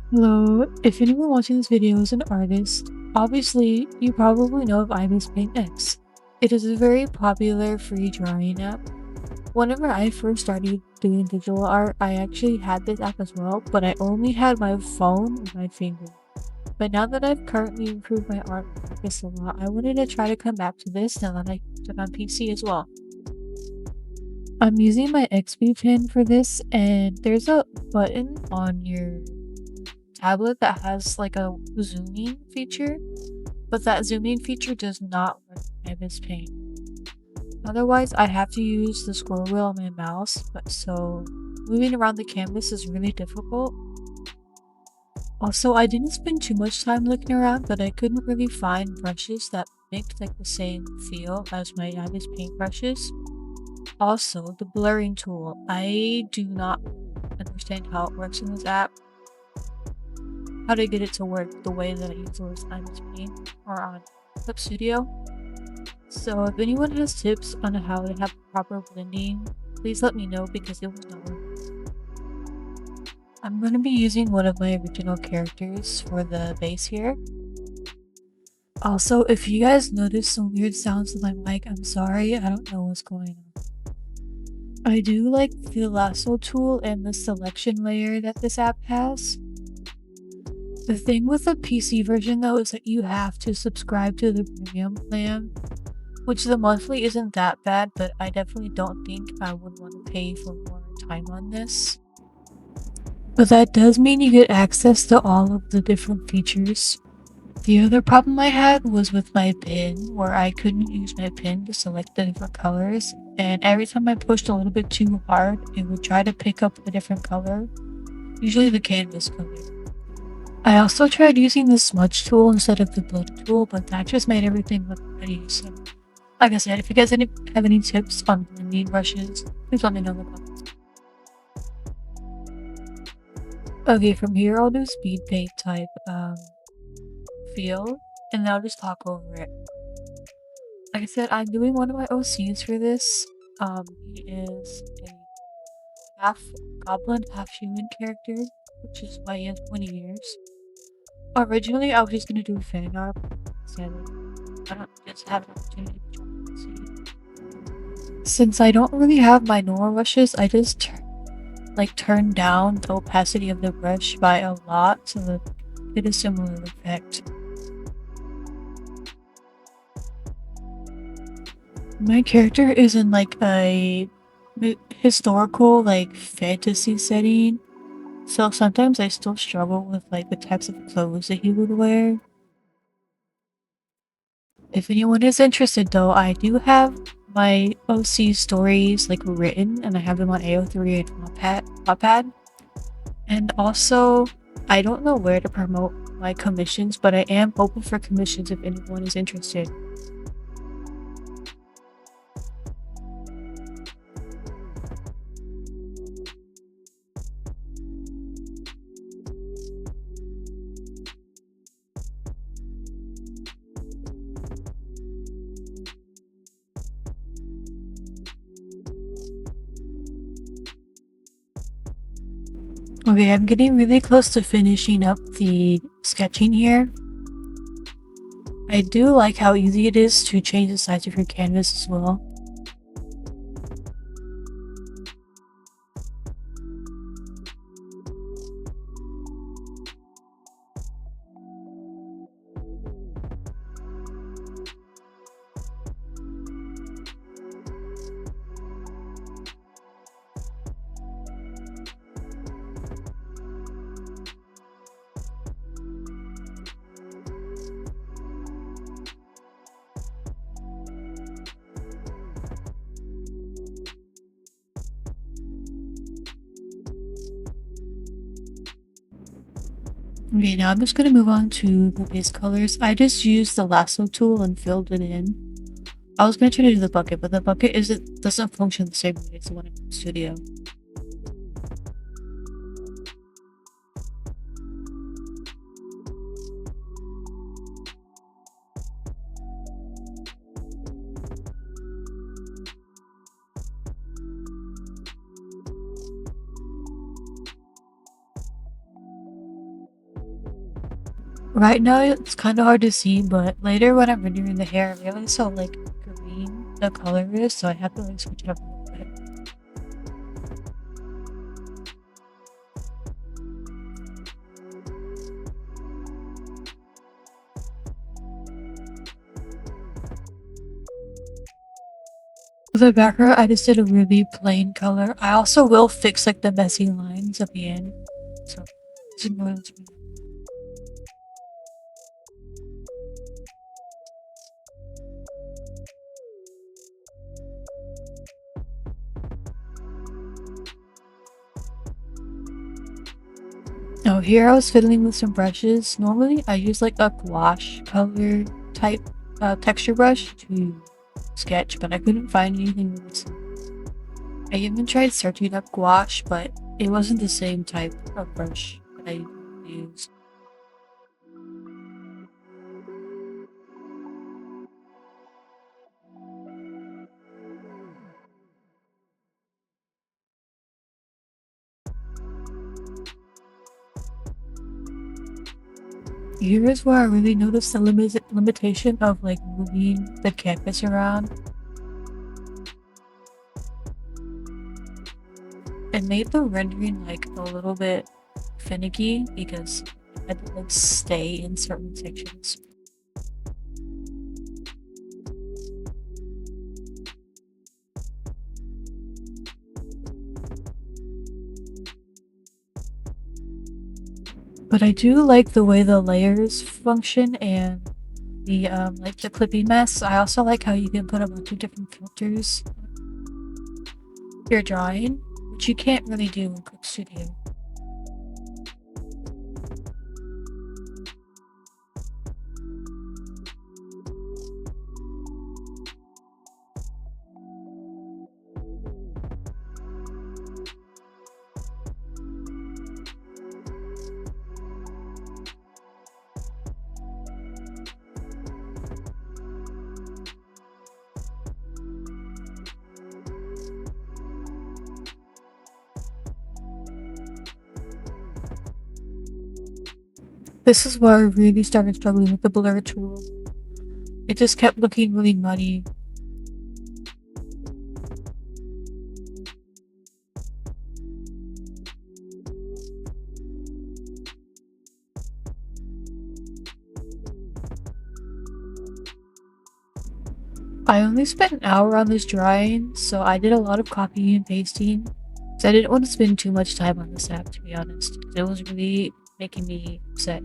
Hello, if anyone watching this video is an artist, obviously you probably know of Ibis Paint X. It is a very popular free drawing app. Whenever I first started doing digital art, I actually had this app as well, but I only had my phone and my finger. But now that I've currently improved my art practice a lot, I wanted to try to come back to this now that I put it on PC as well. I'm using my XP pen for this, and there's a button on your tablet that has like a zooming feature, but that zooming feature does not work in Ibis Paint. Otherwise, I have to use the scroll wheel on my mouse, but so moving around the canvas is really difficult. Also, I didn't spend too much time looking around, but I couldn't really find brushes that mimicked like the same feel as my Ibis Paint brushes. Also, the blurring tool. I do not understand how it works in this app, how to get it to work the way that I use with Ibis Paint or on Clip Studio. So if anyone has tips on how to have proper blending, please let me know because it was not working. I'm going to be using one of my original characters for the base here. Also, if you guys notice some weird sounds with my mic, I'm sorry, I don't know what's going on. I do like the lasso tool and the selection layer that this app has. The thing with the PC version though is that you have to subscribe to the premium plan, which the monthly isn't that bad, but I definitely don't think I would want to pay for more time on this. But that does mean you get access to all of the different features. The other problem I had was with my pen, where I couldn't use my pen to select the different colors, and every time I pushed a little bit too hard, it would try to pick up a different color, usually the canvas color. I also tried using the smudge tool instead of the blend tool, but that just made everything look pretty. So, like I said, if you guys have any tips on blending brushes, please let me know in the comments. Okay, from here I'll do speed paint type feel, and then I'll just talk over it. Like I said, I'm doing one of my OCs for this. He is a half goblin, half human character, which is why he has 20 ears. Originally, I was just gonna do fan art, so I don't just have an opportunity to join the OC. Since I don't really have my normal brushes, I just turn down the opacity of the brush by a lot so that it is similar effect. My character is in like a historical like fantasy setting, so sometimes I still struggle with like the types of clothes that he would wear. If anyone is interested though, I do have my OC stories like written and I have them on AO3 and Wattpad. And also, I don't know where to promote my commissions, but I am open for commissions if anyone is interested. Okay, I'm getting really close to finishing up the sketching here. I do like how easy it is to change the size of your canvas as well. Okay, now I'm just gonna move on to the base colors. I just used the lasso tool and filled it in. I was gonna try to do the bucket, but the bucket doesn't function the same way as the one in the studio. Right now it's kind of hard to see, but later when I'm rendering the hair, I realize how like green the color is, so I have to like switch it up a little bit. For the background, I just did a really plain color. I also will fix like the messy lines at the end, so just ignore those. Oh, here I was fiddling with some brushes. Normally I use like a gouache color type texture brush to sketch, but I couldn't find anything really similar. I even tried searching up gouache, but it wasn't the same type of brush that I used. Here is where I really noticed the limitation of like moving the canvas around. It made the rendering like a little bit finicky because I had to like stay in certain sections. But I do like the way the layers function and the like the clipping masks. I also like how you can put a bunch of different filters you're drawing, which you can't really do in Clip Studio. This is where I really started struggling with the blur tool. It just kept looking really muddy. I only spent an hour on this drawing, so I did a lot of copying and pasting. Because I didn't want to spend too much time on this app, to be honest. It was really making me upset.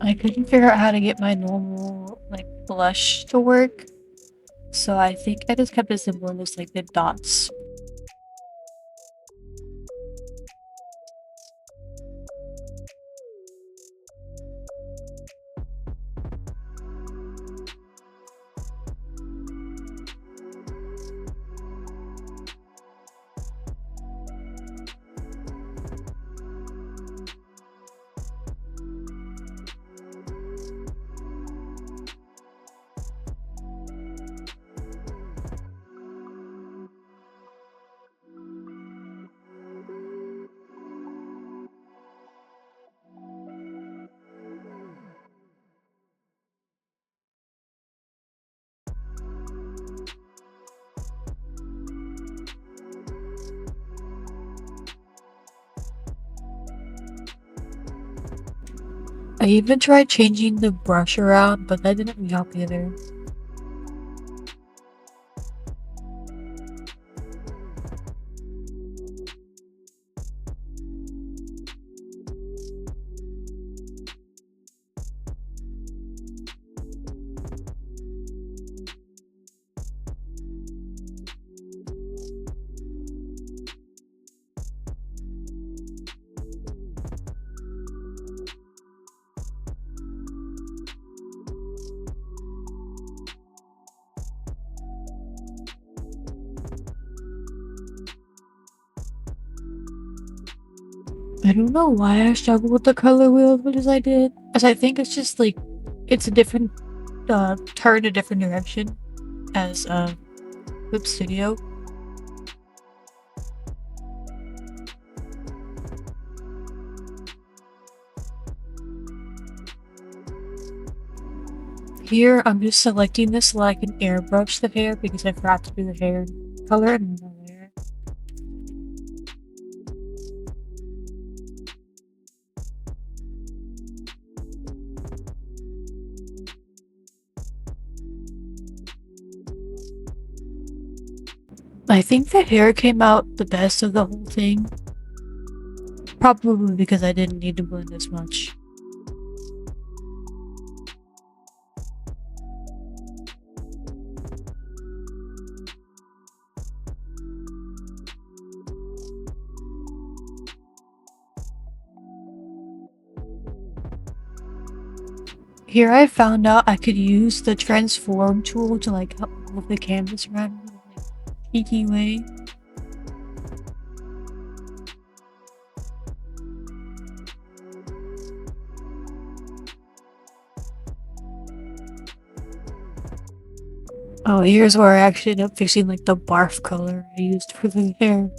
I couldn't figure out how to get my normal, like, blush to work. So I think I just kept it simple and just, like, did dots. I even tried changing the brush around, but that didn't really help either. I don't know why I struggled with the color wheel as much as I did, as I think it's just like, it's a different, turn a different direction as, Whip Studio. Here, I'm just selecting this so I can airbrush the hair because I forgot to do the hair color and the hair. I think the hair came out the best of the whole thing. Probably because I didn't need to blend as much. Here I found out I could use the transform tool to like help move the canvas around in a like, cheeky way. Oh, here's where I actually ended up fixing like the barf color I used for the hair.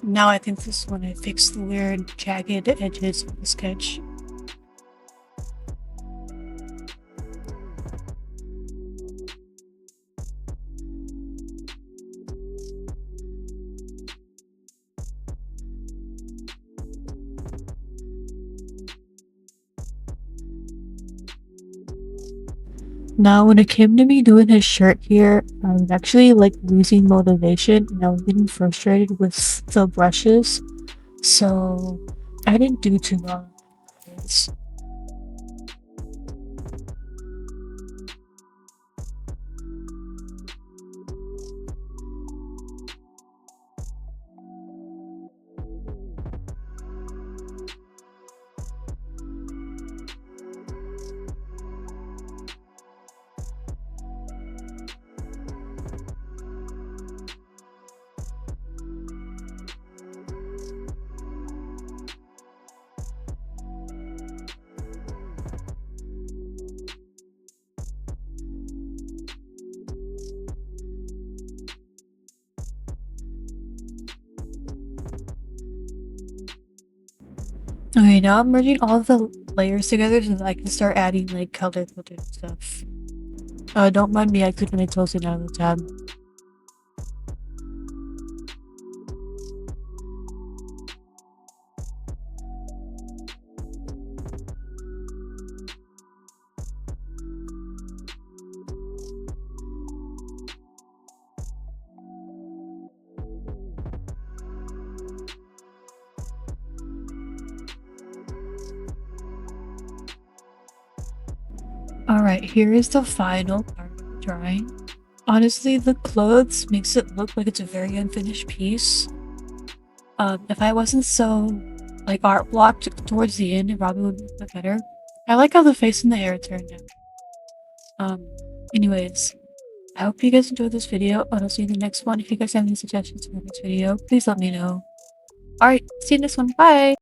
Now I think this is when I fix the weird jagged edges of the sketch. Now, when it came to me doing his shirt here, I was actually like losing motivation and I was getting frustrated with the brushes, so I didn't do too well. Okay, now I'm merging all the layers together so that I can start adding like color filtered stuff. Don't mind me, I accidentally closed it out of the tab. Alright, here is the final part of the drawing. Honestly, the clothes makes it look like it's a very unfinished piece. If I wasn't so, like, art blocked towards the end, it probably would be a bit better. I like how the face and the hair turned out. Anyways, I hope you guys enjoyed this video, and I'll see you in the next one. If you guys have any suggestions for the next video, please let me know. Alright, see you in this one. Bye!